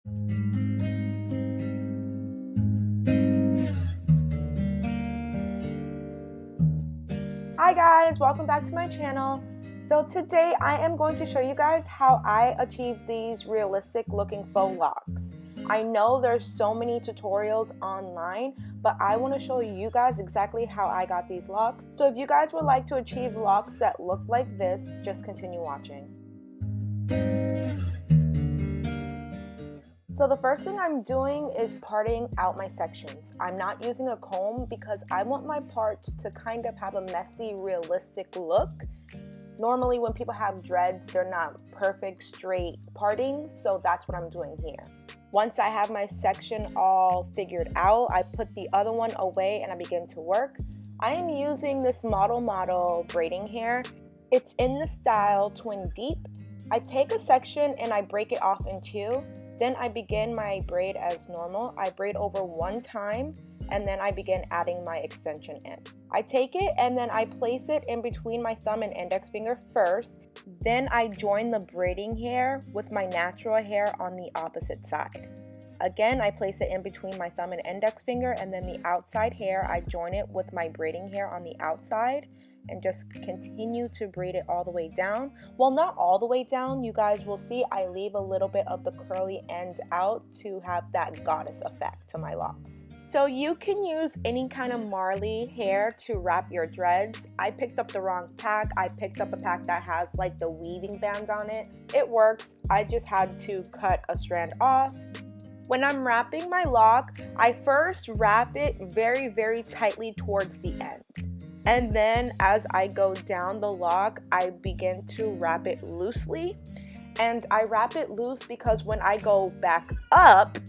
Hi guys, welcome back to my channel. So today I am going to show you guys how I achieve these realistic looking faux locks. I know there's so many tutorials online, but I want to show you guys exactly how I got these locks. So if you guys would like to achieve locks that look like this, just continue watching. So the first thing I'm doing is parting out my sections. I'm not using a comb because I want my parts to kind of have a messy, realistic look. Normally when people have dreads, they're not perfect straight partings, so that's what I'm doing here. Once I have my section all figured out, I put the other one away and I begin to work. I am using this model braiding hair. It's in the style twin deep. I take a section and I break it off in two. Then I begin my braid as normal. I braid over one time and then I begin adding my extension in. I take it and then I place it in between my thumb and index finger first. Then I join the braiding hair with my natural hair on the opposite side. Again, I place it in between my thumb and index finger, and then the outside hair, I join it with my braiding hair on the outside and just continue to braid it all the way down. Well, not all the way down. You guys will see I leave a little bit of the curly ends out to have that goddess effect to my locks. So you can use any kind of Marley hair to wrap your dreads. I picked up the wrong pack. I picked up a pack that has like the weaving band on it. It works. I just had to cut a strand off. When I'm wrapping my lock, I first wrap it very, very tightly towards the end. And then as I go down the lock, I begin to wrap it loosely. And I wrap it loose because when I go back up,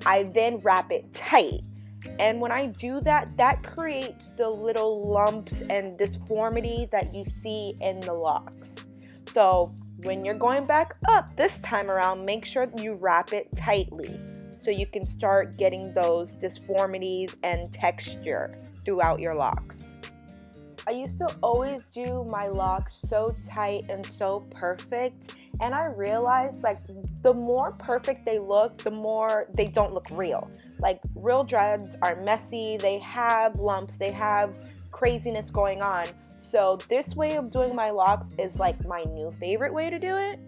I then wrap it tight. And when I do that, that creates the little lumps and disformity that you see in the locks. So when you're going back up this time around, make sure you wrap it tightly so you can start getting those disformities and texture throughout your locks. I used to always do my locks so tight and so perfect, and I realized like the more perfect they look, the more they don't look real. Like real dreads are messy, they have lumps, they have craziness going on. So this way of doing my locks is like my new favorite way to do it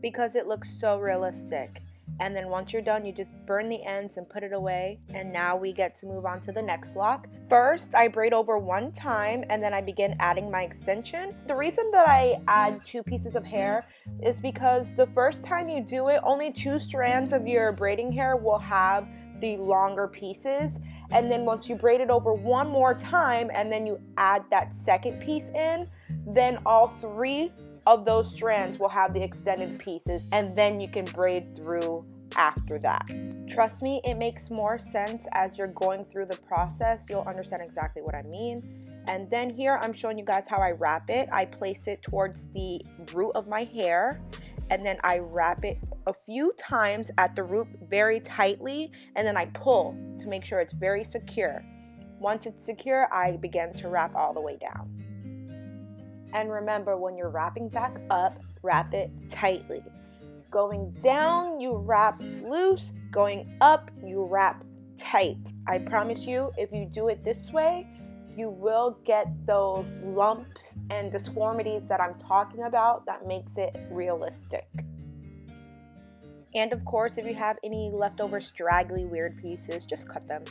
because it looks so realistic. And then once you're done, you just burn the ends and put it away. And now we get to move on to the next lock. First, I braid over one time and then I begin adding my extension. The reason that I add two pieces of hair is because the first time you do it, only two strands of your braiding hair will have the longer pieces. And then once you braid it over one more time and then you add that second piece in, then all three of those strands will have the extended pieces, and then you can braid through after that. Trust me, it makes more sense as you're going through the process. You'll understand exactly what I mean. And then here I'm showing you guys how I wrap it. I place it towards the root of my hair and then I wrap it a few times at the root very tightly, and then I pull to make sure it's very secure. Once it's secure, I begin to wrap all the way down. And remember, when you're wrapping back up, wrap it tightly. Going down, you wrap loose. Going up, you wrap tight. I promise you, if you do it this way, you will get those lumps and disformities that I'm talking about that makes it realistic. And of course, if you have any leftover straggly weird pieces, just cut them.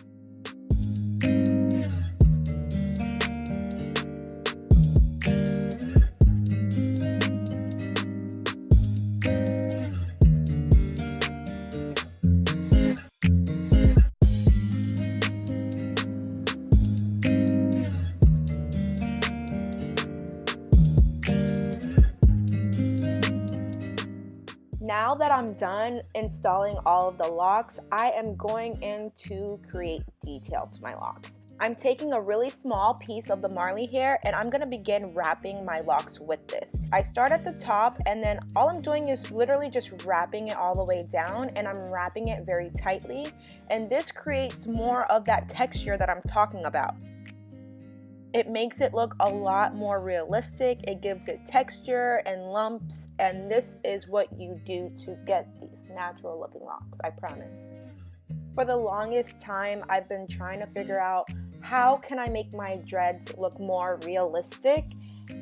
Now that I'm done installing all of the locks, I am going in to create detail to my locks. I'm taking a really small piece of the Marley hair and I'm going to begin wrapping my locks with this. I start at the top and then all I'm doing is literally just wrapping it all the way down, and I'm wrapping it very tightly, and this creates more of that texture that I'm talking about. It makes it look a lot more realistic. It gives it texture and lumps, and this is what you do to get these natural looking locks, I promise. For the longest time, I've been trying to figure out how can I make my dreads look more realistic.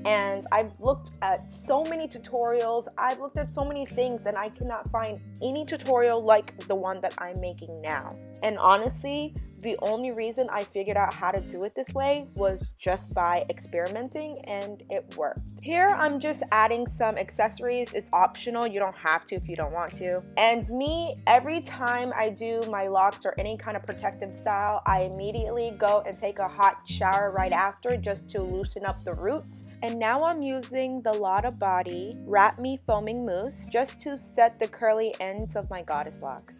And I've looked at so many tutorials, I've looked at so many things, and I cannot find any tutorial like the one that I'm making now. And honestly, the only reason I figured out how to do it this way was just by experimenting, and it worked. Here I'm just adding some accessories. It's optional, you don't have to if you don't want to. And me, every time I do my locks or any kind of protective style, I immediately go and take a hot shower right after just to loosen up the roots. And now I'm using the Lotta Body Wrap Me Foaming Mousse just to set the curly ends of my goddess locks.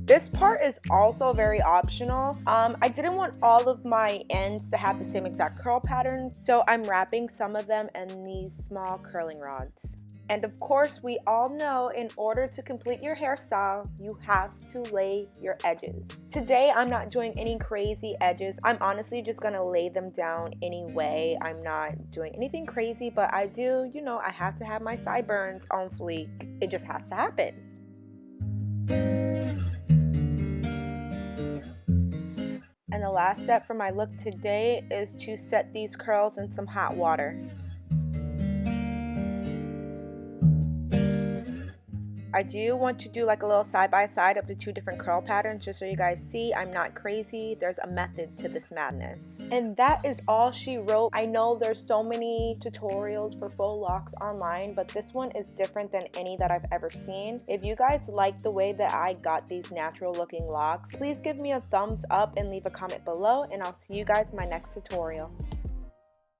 This part is also very optional. I didn't want all of my ends to have the same exact curl pattern, so I'm wrapping some of them in these small curling rods. And of course, we all know in order to complete your hairstyle, you have to lay your edges. Today, I'm not doing any crazy edges. I'm honestly just gonna lay them down anyway. I'm not doing anything crazy, but I do, you know, I have to have my sideburns on fleek. It just has to happen. And the last step for my look today is to set these curls in some hot water. I do want to do like a little side-by-side of the two different curl patterns just so you guys see I'm not crazy. There's a method to this madness. And that is all she wrote. I know there's so many tutorials for faux locks online, but this one is different than any that I've ever seen. If you guys like the way that I got these natural looking locks, please give me a thumbs up and leave a comment below, and I'll see you guys in my next tutorial.